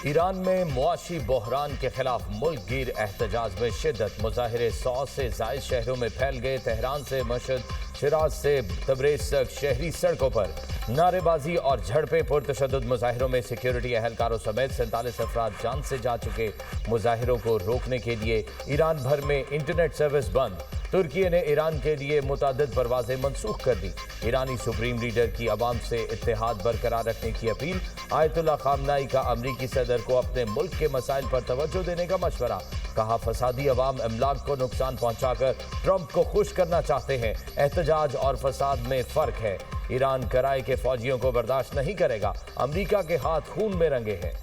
Iran में मुआशी बहरान के खिलाफ मुल्क गिर एहतजाज में शिद्दत। मुजाहिरे 100 से जायद शहरों में फैल गए। तेहरान से मशहद, शिराज से तबरेज तक शहरी सड़कों पर नारेबाजी और झड़पें। पुरतशद्दुद मुजाहिरों में सिक्योरिटी एहलकारों समेत 47 अफराद जान से जा चुके। मुजाहिरों को रोकने के लिए ईरान भर में इंटरनेट सर्विस बंद। तुर्की ने ईरान के लिए मुतादिद परवाजें मनसूख कर दी। ईरानी सुप्रीम लीडर की अवाम से इत्तेहाद बरकरार रखने की अपील। आयतुल्लाह खामनाई का अमरीकी सदर को अपने मुल्क के मसाइल पर तवज्जो देने का मशवरा। कहा, फसादी अवाम अमलाक को नुकसान पहुंचाकर ट्रंप को खुश करना चाहते हैं। एहतजाज और फसाद में फर्क है। ईरान कराए के फौजियों को बर्दाश्त नहीं करेगा। अमरीका के हाथ खून में रंगे हैं।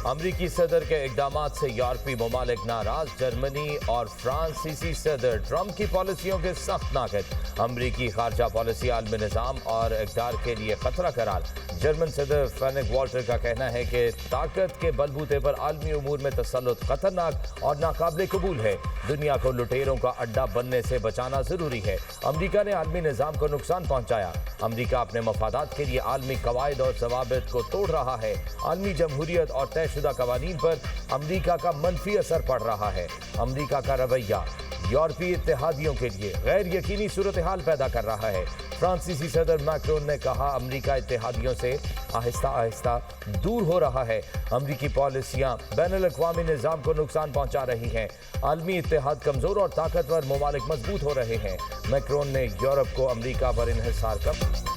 अमरीकी सदर के इक़दामात से यूरोपीय ममालिक नाराज। जर्मनी और फ्रांसीसी सदर ट्रंप की पॉलिसियों के सख्त नाक़िद। अमरीकी खारजा पॉलिसी आलमी निज़ाम और इक़्तिदार के लिए खतरा करार। जर्मन सदर फ्रैंक वाल्टर का कहना है कि ताकत के बलबूते पर आलमी उमूर में तसल्लुत खतरनाक और नाकाबिले कबूल है। दुनिया को लुटेरों का अड्डा बनने से बचाना जरूरी है। अमरीका ने आलमी निज़ाम को नुकसान पहुंचाया। अमरीका अपने मफादात के लिए आलमी कवायद और ज़वाबित को तोड़ रहा है। आलमी जमहूरियत और तयशुदा कवानीन पर अमरीका का मनफी असर पड़ रहा है। अमरीका का रवैया यूरोपीय इत्तेहादियों के लिए गैर यकीनी सूरत हाल पैदा कर रहा है। फ्रांसीसी सदर मैक्रोन ने कहा, अमरीका इत्तेहादियों से आहिस्ता आहिस्ता दूर हो रहा है। अमरीकी पॉलिसियां बैनुल-अक़वामी निज़ाम को नुकसान पहुंचा रही हैं। आलमी इत्तेहाद कमज़ोर और ताकतवर ममालिक मजबूत हो रहे हैं। मैक्रोन ने यूरोप को अमरीका पर इन्हिसार कर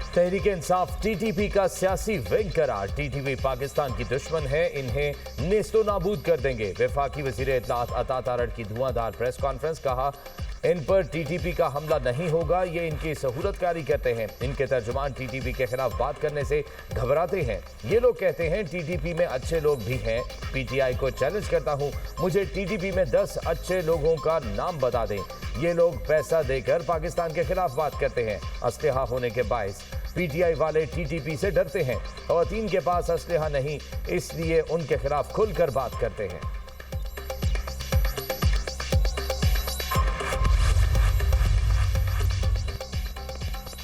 तहरीक इंसाफ टीटीपी का सियासी विंग करार। टीटीपी पाकिस्तान की दुश्मन है, इन्हें नेस्तो नाबूद कर देंगे। वफाकी वज़ीर इत्तलात अता तारड़ की धुआंधार प्रेस कॉन्फ्रेंस। कहा, इन पर टीटीपी का हमला नहीं होगा, ये इनकी सहूलतकारी करते हैं। इनके तर्जुमान टीटीपी के खिलाफ बात करने से घबराते हैं। ये लोग कहते हैं टीटीपी में अच्छे लोग भी हैं। पीटीआई को चैलेंज करता हूं, मुझे टीटीपी में 10 अच्छे लोगों का नाम बता दें। ये लोग पैसा देकर पाकिस्तान के खिलाफ बात करते हैं। असलहा होने के बायस पीटीआई वाले टीटीपी से डरते हैं। ख़वातीन के पास असलहा नहीं, इसलिए उनके खिलाफ खुलकर बात करते हैं।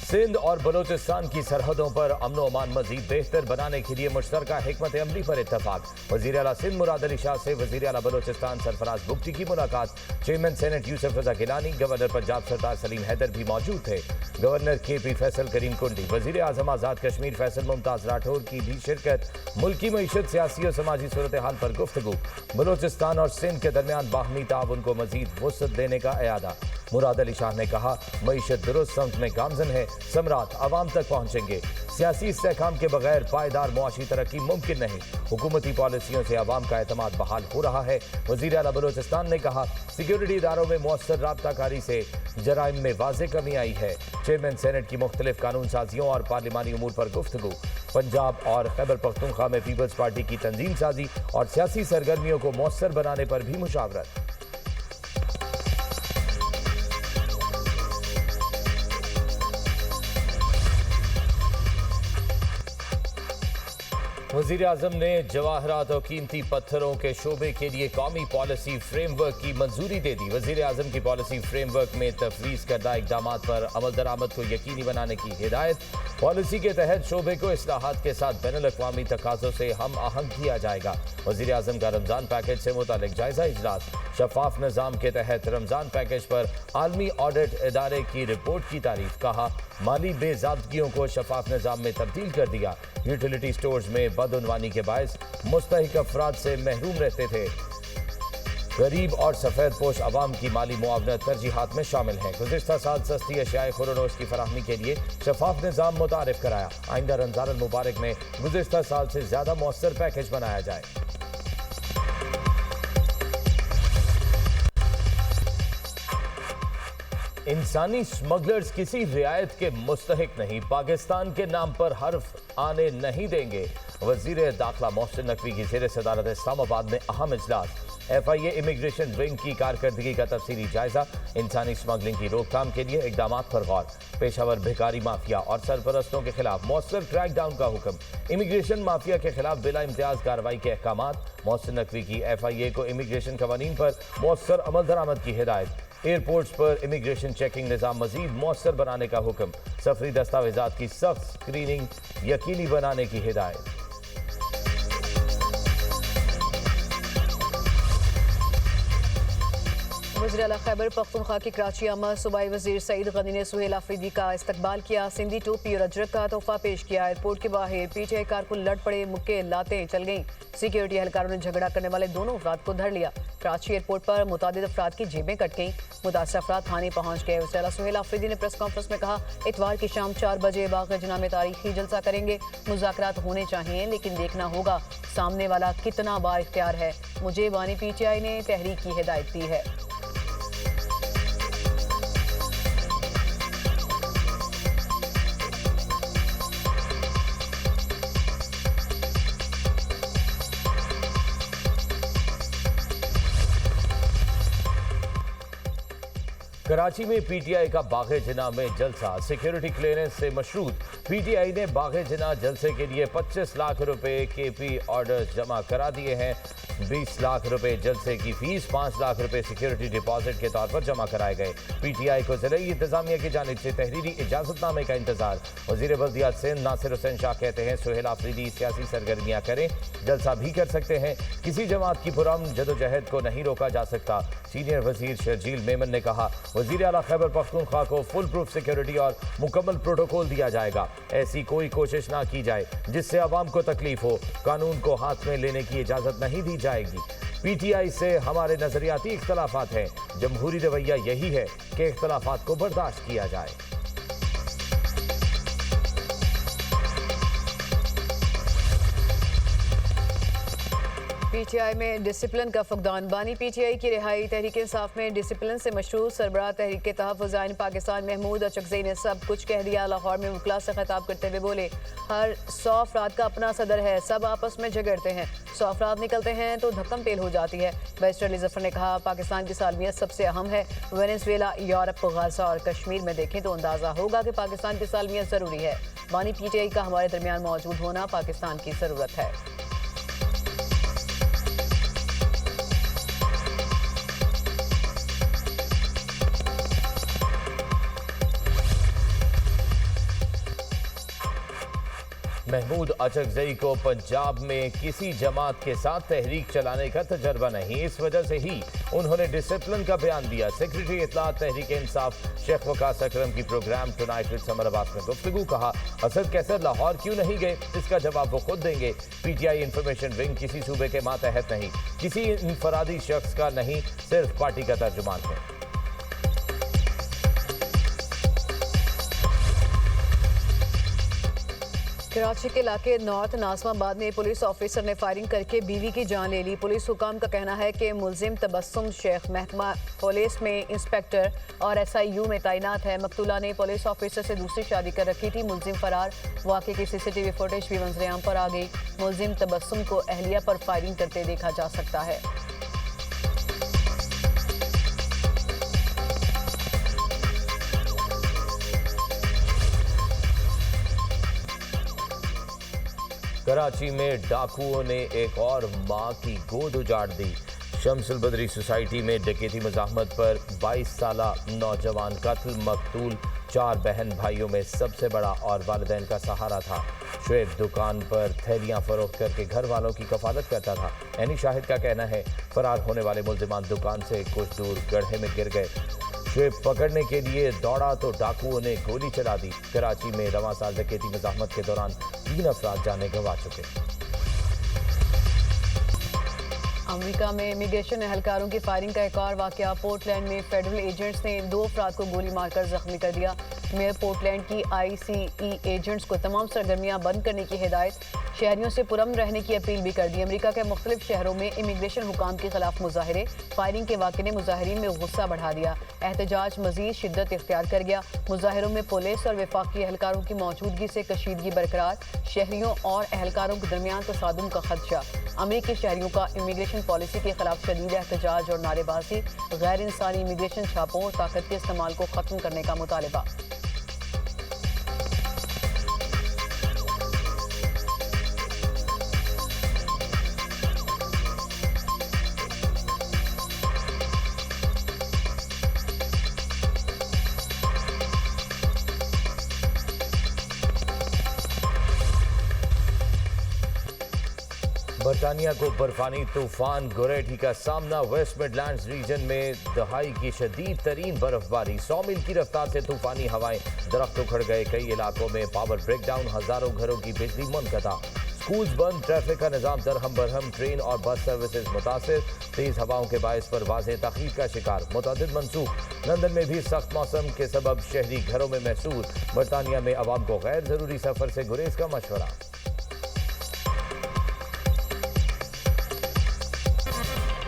सिंध और बलोचिस्तान की सरहदों पर अमन व अमान मजीद बेहतर बनाने के लिए मुश्तरका हिकमत अमली पर इत्तफाक। वज़ीर आला सिंध मुराद अली शाह से वज़ीर आला बलोचिस्तान सरफराज बुगटी की मुलाकात। चेयरमैन सेनेट यूसुफ रज़ा गिलानी, गवर्नर पंजाब सरदार सलीम हैदर भी मौजूद थे। गवर्नर KP फैसल करीम कुंडी, वज़ीर आज़म आज़ाद कश्मीर फैसल मुमताज़ राठौर की भी शिरकत। मुल्की मईशत, सियासी और समाजी सूरत हाल पर गुफ्तगू। बलोचिस्तान और सिंध के दरमियान बाहमी ताउन को मजीद वुसअत देने का इरादा। मुराद अली शाह ने कहा, मईशत दुरुस्त समत में गामजन है, समरात आवाम तक पहुंचेंगे। सियासी इस्तेहकाम के बगैर पायदार मुआशी तरक्की मुमकिन नहीं। हुकूमती पॉलिसियों से आवाम का एतमाद बहाल हो रहा है। वज़ीर आला बलोचिस्तान ने कहा, सिक्योरिटी इदारों में मुअस्सर राबताकारी से जराइम में वाज़ेह कमी आई है। चेयरमैन सेनेट की मुख्तलिफ कानून साजियों और पार्लिमानी उमूर पर गुफ्तगू। पंजाब और खैबर पख्तूनख्वा में पीपल्स पार्टी की तंजीम साजी और सियासी सरगर्मियों को मुअस्सर बनाने पर भी मुशावरत। वज़ीर आज़म ने जवाहरात और कीमती पत्थरों के शोबे के लिए कौमी पॉलिसी फ्रेमवर्क की मंजूरी दे दी। वज़ीर आज़म की पॉलिसी फ्रेमवर्क में तफवीज़ करदा इक़दामात पर अमल दरामद को यकीनी बनाने की हिदायत। पॉलिसी के तहत शोबे को इस्लाहात के साथ बैनुल-अक़वामी तकाज़ों से हम आहंग किया जाएगा। वज़ीर आज़म का रमज़ान पैकेज से मुतालिक जायज़ा इजलास। शफाफ निज़ाम के तहत रमज़ान पैकेज पर आलमी ऑडिट इदारे की रिपोर्ट की तारीफ। कहा, माली बेज़ाब्तगियों को शफाफ निज़ाम में तब्दील कर दिया। यूटिलिटी स्टोर्स में बदउनवानी के बायस मुस्तहिक अफराद से महरूम रहते थे। गरीब और सफ़ेद पोश अवाम की माली मुआवनत तरजीहात में शामिल है। गुज़िश्ता साल सस्ती अशियाए खुरनोश की फराहमी के लिए शफाफ निज़ाम मुतारिफ कराया। आइंदा रमज़ान अल मुबारक में गुज़िश्ता साल से ज़्यादा मौसर पैकेज बनाया जाए। इंसानी स्मगलर्स किसी रियायत के मुस्तहिक नहीं, पाकिस्तान के नाम पर हर्फ आने नहीं देंगे। वज़ीर दाखिला मोहसिन नकवी की ज़ेर सदारत इस्लामाबाद में अहम इजलास। FIA इमिग्रेशन विंग की कारकर्दगी का तफसीली जायजा। इंसानी स्मगलिंग की रोकथाम के लिए इक़दामात पर गौर। पेशावर भिखारी माफिया और सरपरस्तों के खिलाफ मौसर क्रैकडाउन का हुक्म। इमिग्रेशन माफिया के खिलाफ बिला इम्तियाज कार्रवाई के अहकामात। मोहसिन नकवी की FIA को इमिग्रेशन कवानीन पर मौसर अमल दरामद की हिदायत। एयरपोर्ट्स पर इमिग्रेशन चेकिंग निज़ाम मजीद मौसर बनाने का हुक्म। सफरी दस्तावेजात की सख्त स्क्रीनिंग यकीनी बनाने की हिदायत। वज़ीर आला खैबर पख्तूनख्वा की कराची आमद सूबाई वज़ीर सईद गनी ने सुहेल आफरीदी का इस्तकबाल किया। सिंधी टोपी और अजरक का तोहफा पेश किया। एयरपोर्ट के बाहर पीटीआई कारकुन लड़ पड़े, मुक्के लातें चल गईं। सिक्योरिटी एहलकारों ने झगड़ा करने वाले दोनों अफराद को धर लिया। कराची एयरपोर्ट पर मुतादिद अफराद की जेबें कट गईं। मुतासर अफराद थाने पहुंच गए। वज़ीर आला सुहेल आफरीदी ने प्रेस कॉन्फ्रेंस में कहा, इतवार की शाम 4 बजे बाग़ जना में तारीखी जलसा करेंगे। मुज़ाकरात होने चाहिए, लेकिन देखना होगा सामने वाला कितना बाइख्तियार है। मुझे बानी पीटीआई ने तहरीक की हिदायत दी है। कराची में पीटीआई का बाग़े जिना में जलसा। सिक्योरिटी क्लियरेंस से मशरूत पीटीआई ने बाग़े जिना जलसे के लिए 25 लाख रुपए केपी ऑर्डर्स जमा करा दिए हैं। 20 लाख रुपए जलसे की फीस, 5 लाख रुपए सिक्योरिटी डिपॉजिट के तौर पर जमा कराए गए। पीटीआई को ज़िले इंतजामिया की जानिब से तहरीरी इजाजतनामे का इंतजार। वज़ीर बल्दियात सिंध नासिर हुसैन शाह कहते हैं, सुहेल आफरीदी सियासी सरगर्मियाँ करें, जलसा भी कर सकते हैं। किसी जमात की पुरअमन जदोजहद को नहीं रोका जा सकता। सीनियर वजीर शर्जील मेमन ने कहा, वज़ीर आला खैबर पख्तूनख्वा को फुल प्रूफ सिक्योरिटी और मुकम्मल प्रोटोकॉल दिया जाएगा। ऐसी कोई कोशिश ना की जाए जिससे अवाम को तकलीफ हो। कानून को हाथ में लेने की इजाज़त नहीं दी जाएगी। पीटीआई से हमारे नजरियाती इख्तलाफात हैं। जमहूरी रवैया यही है कि इख्तलाफात को बर्दाश्त किया जाए। पीटीआई में डिसिप्लिन का फुकदान। बानी पीटीआई की रिहाई। तहरीक इंसाफ में डिसिप्लिन से मशहूर सरबराह तहरीक तहफ़्फ़ुज़ आइन पाकिस्तान महमूद अचकज़ई ने सब कुछ कह दिया। लाहौर में वकला से खिताब करते हुए बोले, हर 100 अफराद का अपना सदर है, सब आपस में झगड़ते हैं। 100 अफराद निकलते हैं तो धक्कम पेल हो जाती है। बैरिस्टर अली ज़फ़र ने कहा, पाकिस्तान की सालमियत सबसे अहम है। वेनेज़ुएला, यूरोप, गाज़ा और कश्मीर में देखें तो अंदाज़ा होगा कि पाकिस्तान की सालमियत ज़रूरी है। बानी पीटीआई का हमारे दरमियान मौजूद होना पाकिस्तान की ज़रूरत है। महमूद अचकज़ई को पंजाब में किसी जमात के साथ तहरीक चलाने का तजर्बा नहीं, इस वजह से ही उन्होंने डिसिप्लिन का बयान दिया। सेक्रेटरी इत्तलात तहरीक इंसाफ शेख वकास अकरम की program tonight with Samar Abbas में गुफ्तगू। कहा, असद कैसर लाहौर क्यों नहीं गए, इसका जवाब वो खुद देंगे। पीटीआई इंफॉर्मेशन विंग किसी सूबे के मातहत नहीं, किसी इनफरादी शख्स का नहीं, सिर्फ पार्टी का तर्जुमान है। कराची के इलाके नॉर्थ नाज़माबाद में पुलिस ऑफिसर ने फायरिंग करके बीवी की जान ले ली। पुलिस हुकाम का कहना है कि मुलजिम तबस्सुम शेख महकमा पुलिस में इंस्पेक्टर और SIU में तैनात है। मकतूला ने पुलिस ऑफिसर से दूसरी शादी कर रखी थी। मुलजिम फरार। वाक़े की CCTV फुटेज भी मंजरेआम पर आ गई। मुलजिम तबस्सुम को अहलिया पर फायरिंग करते देखा जा सकता है। कराची में डाकुओं ने एक और मां की गोद उजाड़ दी। शम्सुल बदरी सोसाइटी में डकैती मुज़ाहमत पर 22 साला नौजवान कत्ल। मकतूल 4 बहन भाइयों में सबसे बड़ा और वालिदैन का सहारा था। शुएब दुकान पर थैलियां फरोख्त करके घर वालों की कफालत करता था। ऐनी शाहिद का कहना है, फरार होने वाले मुल्जिमान दुकान से कुछ दूर गड्ढे में गिर गए। शुएब पकड़ने के लिए दौड़ा तो डाकुओं ने गोली चला दी। कराची में रवां साल डकैती मुज़ाहमत के दौरान 3 अफराद जाने गंवा चुके। अमेरिका में इमिग्रेशन एहलकारों की फायरिंग का एक और वाकया। पोर्टलैंड में फेडरल एजेंट्स ने 2 अफराद को गोली मारकर जख्मी कर दिया। मेयर पोर्टलैंड की ICE एजेंट्स को तमाम सरगर्मियां बंद करने की हिदायत, शहरियों से पुरअमन रहने की अपील भी कर दी। अमेरिका के मुख्तलिफ शहरों में इमिग्रेशन हुकाम के खिलाफ मुजाहरे। फायरिंग के वाक़े ने मुजाहरीन में गुस्सा बढ़ा दिया। एहतजाज मजीद शिद्दत इख्तियार कर गया। मुजाहरों में पुलिस और वफाकी एहलकारों की मौजूदगी से कशीदगी बरकरार। शहरियों और एहलकारों के दरमियान तसादुम का खदशा। अमेरिकी शहरियों का इमिग्रेशन पॉलिसी के खिलाफ शदीद एहतजाज और नारेबाजी। गैर इंसानी इमिग्रेशन छापों और ताकत के इस्तेमाल को खत्म करने का मुतालबा। बरतानिया को बर्फानी तूफान गोरेटी का सामना। वेस्ट मिडलैंड्स रीजन में दहाई की शदीद तरीन बर्फबारी, 100 मील की रफ्तार से तूफानी हवाएं, दरख्त उखड़ गए, कई इलाकों में पावर ब्रेकडाउन, हजारों घरों की बिजली मुनक़ता, स्कूल्स बंद, ट्रैफिक का निजाम दरहम बरहम, ट्रेन और बस सर्विसेज मुतासिर, तेज हवाओं के बायस परवाजें तख़ीर का शिकार, मुतअद्दिद मनसूख। लंदन में भी सख्त मौसम के सबब शहरी घरों में महसूस। बरतानिया में अवाम को गैर जरूरी सफर से गुरेज का मशवरा।